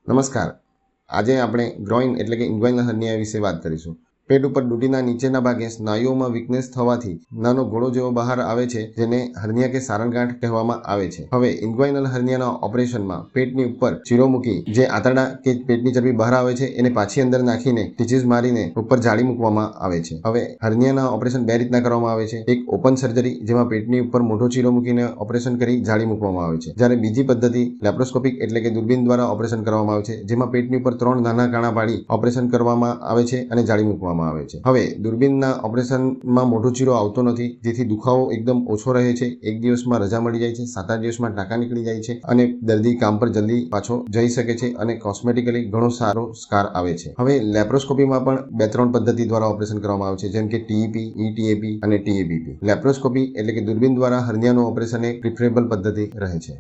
નમસ્કાર. આજે આપણે ગ્રોઇન એટલે કે ઇન્ગ્વાઇનલ હર્નિયા વિશે વાત કરીશું. પેટ ઉપર ડૂટીના નીચેના ભાગે સ્નાયુઓમાં વીકનેસ થવાથી નાનો ઘોડો જેવો બહાર આવે છે, જેને હર્નિયા કે સારણગાંઠ કહેવામાં આવે છે. હવે ઇન્ગ્વાઇનલ હર્નિયાના ઓપરેશનમાં પેટની ઉપર ચીરો મૂકી જે આંતરડા કે પેટની ચરબી બહાર આવે છે એને પાછી અંદર નાખીને ટીચીસ મારીને ઉપર જાળી મૂકવામાં આવે છે. હવે હર્નિયાના ઓપરેશન બે રીતના કરવામાં આવે છે. એક ઓપન સર્જરી, જેમાં પેટની ઉપર મોટો ચીરો મૂકીને ઓપરેશન કરી જાળી મૂકવામાં આવે છે. જ્યારે બીજી પદ્ધતિ લેપ્રોસ્કોપિક એટલે કે દૂરબીન દ્વારા ઓપરેશન કરવામાં આવે છે, જેમાં પેટની ઉપર 3 નાના કાણા પાડી ઓપરેશન કરવામાં આવે છે અને જાળી મૂકવામાં આવે છે. હવે દૂરબીનના ઓપરેશનમાં મોટો ચીરો આવતો નથી, જેથી દુખાવો એકદમ ઓછો રહે છે. 1 દિવસમાં રજા મળી જાય છે, 7-8 દિવસમાં ટાંકા નીકળી જાય છે અને દર્દી કામ પર જલ્દી પાછો જઈ શકે છે અને કોસ્મેટિકલી ઘણો સારો સ્કાર આવે છે. હવે લેપ્રોસ્કોપીમાં પણ 2-3 પદ્ધતિ દ્વારા ઓપરેશન કરવામાં આવે છે, જેમ કે ટીઈપી, ઈટીએપી અને ટીએબીપી. લેપ્રોસ્કોપી એટલે કે દૂરબીન દ્વારા હર્નિયાનું ઓપરેશન એક પ્રિફરેબલ પદ્ધતિ રહે છે.